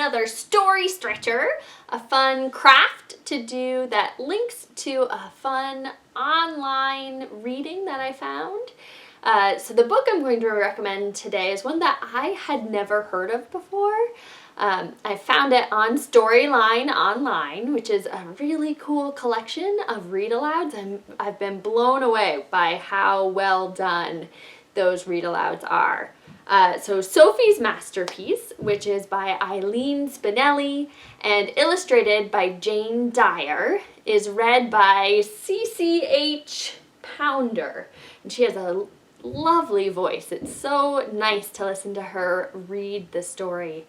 another story stretcher, a fun craft to do that links to a fun online reading that I found. So the book I'm going to recommend today is one that I had never heard of before. I found it on Storyline Online, which is a really cool collection of read-alouds. I've been blown away by how well done those read-alouds are. So Sophie's Masterpiece, which is by Eileen Spinelli and illustrated by Jane Dyer, is read by CCH Pounder. And she has a lovely voice. It's so nice to listen to her read the story.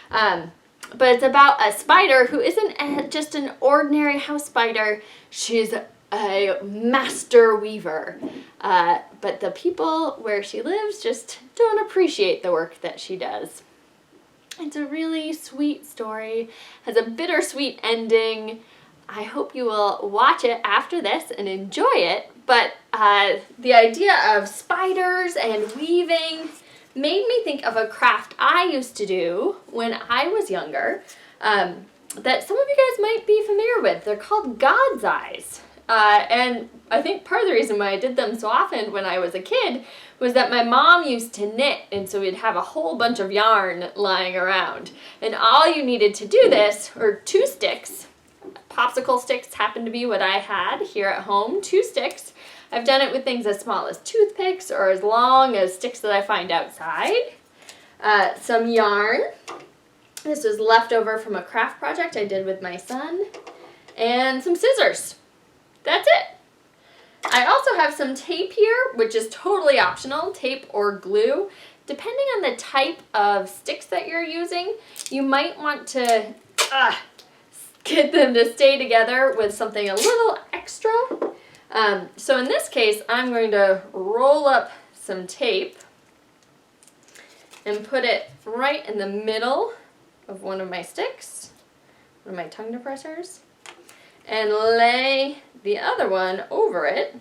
But it's about a spider who isn't just an ordinary house spider. She's a master weaver. But the people where she lives just don't appreciate the work that she does. It's a really sweet story, has a bittersweet ending. I hope you will watch it after this and enjoy it. But the idea of spiders and weaving made me think of a craft I used to do when I was younger that some of you guys might be familiar with. They're called God's Eyes. And I think part of the reason why I did them so often when I was a kid was that my mom used to knit, and so we'd have a whole bunch of yarn lying around. And all you needed to do this, or 2 sticks, popsicle sticks happened to be what I had here at home, 2 sticks. I've done it with things as small as toothpicks or as long as sticks that I find outside. Some yarn. This was leftover from a craft project I did with my son. And some scissors. That's it. I also have some tape here, which is totally optional, tape or glue. Depending on the type of sticks that you're using, you might want to get them to stay together with something a little extra. So in this case, I'm going to roll up some tape and put it right in the middle of one of my sticks, one of my tongue depressors, and lay the other one over it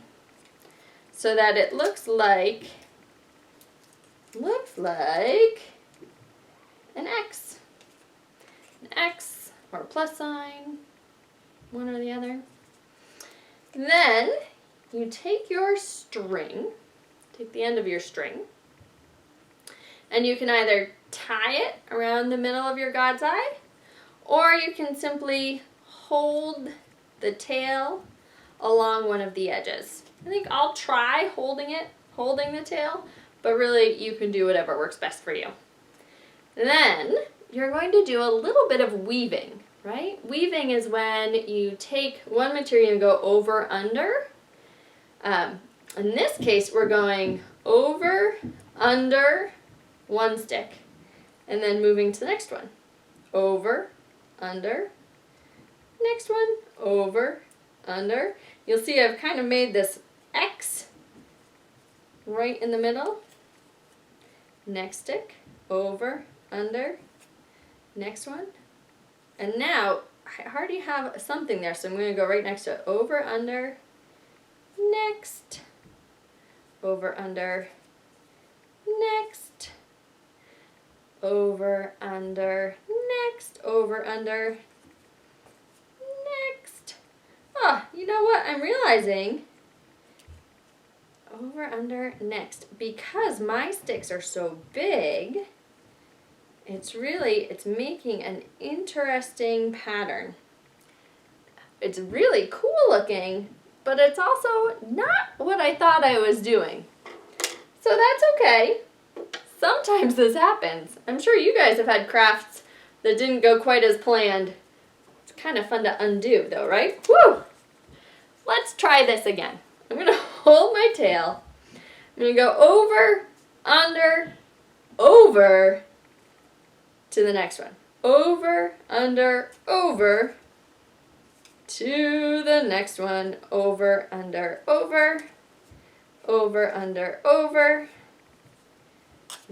so that it looks like an X. An X or a plus sign, one or the other. Then you take your string, take the end of your string, and you can either tie it around the middle of your God's eye, or you can simply hold the tail along one of the edges. I think I'll try holding the tail, but really you can do whatever works best for you. Then you're going to do a little bit of weaving, right? Weaving is when you take one material and go over, under. In this case, we're going over, under one stick, and then moving to the next one. Over, under, next one, over, under. You'll see I've kind of made this X right in the middle. Next stick, over, under, next one. And now I already have something there, so I'm going to go right next to it. Over, under, next, over, under, next, over, under, next, over, under, next. Oh, you know what? I'm realizing over, under, next. Because my sticks are so big, it's making an interesting pattern. It's really cool looking, but it's also not what I thought I was doing. So that's okay. Sometimes this happens. I'm sure you guys have had crafts that didn't go quite as planned. It's kind of fun to undo though, right? Woo! Let's try this again. I'm going to hold my tail. I'm going to go over, under, over to the next one. Over, under, over to the next one. Over, under, over, over, under, over.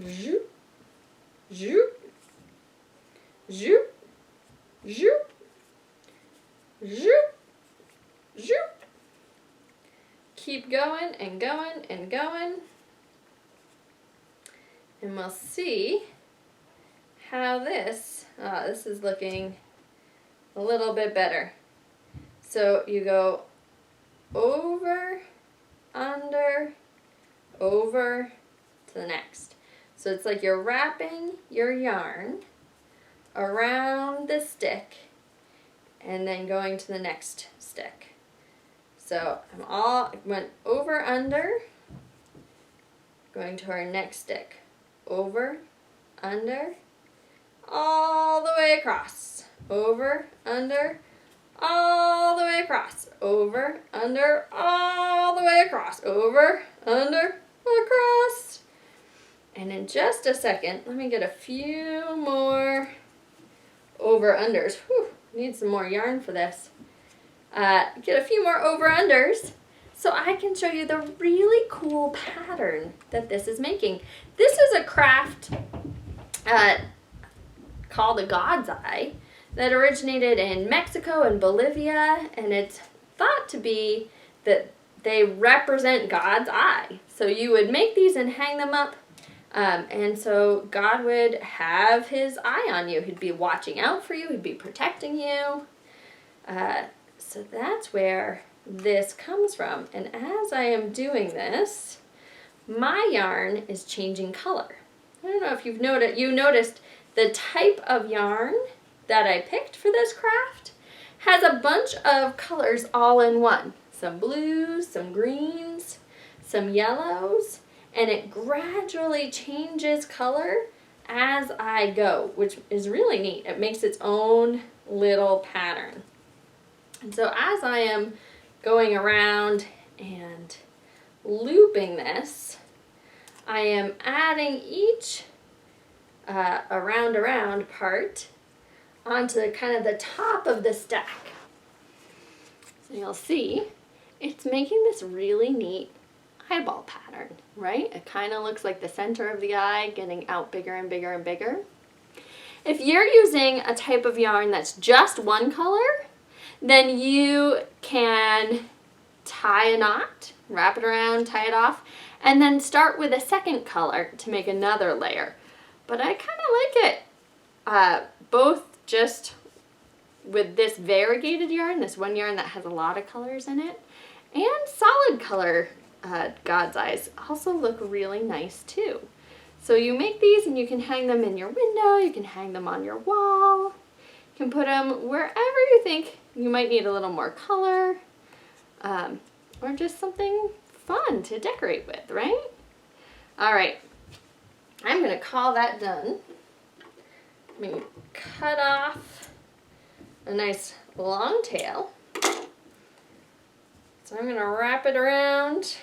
Zoop, zoop, zoop, zoop, zoop, zoop. Keep going and going and going. And we'll see how this is looking a little bit better. So you go over, under, over to the next. So it's like you're wrapping your yarn around the stick and then going to the next stick. So went over, under, going to our next stick. Over, under, all the way across. Over, under, all the way across. Over, under, all the way across. Over, under, across. And in just a second, let me get a few more over-unders. Whew, need some more yarn for this. Get a few more over-unders so I can show you the really cool pattern that this is making. This is a craft called a God's Eye that originated in Mexico and Bolivia, and it's thought to be that they represent God's eye. So you would make these and hang them up, and so God would have his eye on you. He'd be watching out for you. He'd be protecting you. So that's where this comes from. And as I am doing this, my yarn is changing color. I don't know if you noticed the type of yarn that I picked for this craft has a bunch of colors all in one. Some blues, some greens, some yellows, and it gradually changes color as I go, which is really neat. It makes its own little pattern. And so as I am going around and looping this, I am adding each around part onto kind of the top of the stack. So you'll see it's making this really neat eyeball pattern, right? It kind of looks like the center of the eye getting out bigger and bigger and bigger. If you're using a type of yarn that's just one color, then you can tie a knot, wrap it around, tie it off, and then start with a second color to make another layer. But I kind of like it both just with this variegated yarn, this one yarn that has a lot of colors in it, and solid color God's Eyes also look really nice too. So you make these and you can hang them in your window, you can hang them on your wall, you can put them wherever you think you might need a little more color, or just something fun to decorate with, right? All right, I'm gonna call that done. I'm gonna cut off a nice long tail. So I'm gonna wrap it around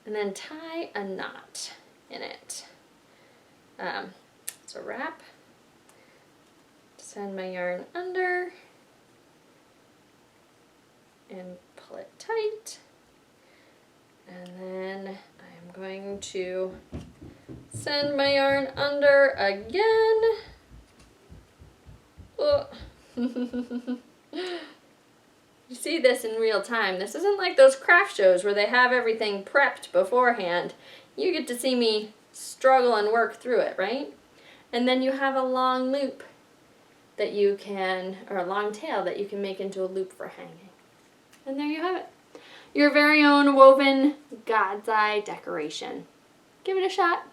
and then tie a knot in it. So wrap, send my yarn under, and pull it tight. And then I'm going to send my yarn under again. Oh. You see this in real time. This isn't like those craft shows where they have everything prepped beforehand. You get to see me struggle and work through it, right? And then you have a long loop that you can, or a long tail that you can make into a loop for hanging. And there you have it. Your very own woven God's Eye decoration. Give it a shot.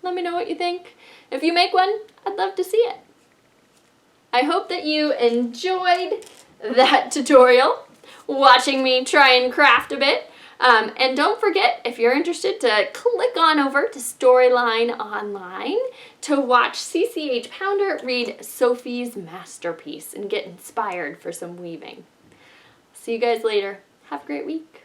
Let me know what you think. If you make one, I'd love to see it. I hope that you enjoyed that tutorial, watching me try and craft a bit. And don't forget, if you're interested, to click on over to Storyline Online to watch CCH Pounder read Sophie's masterpiece and get inspired for some weaving. See you guys later. Have a great week.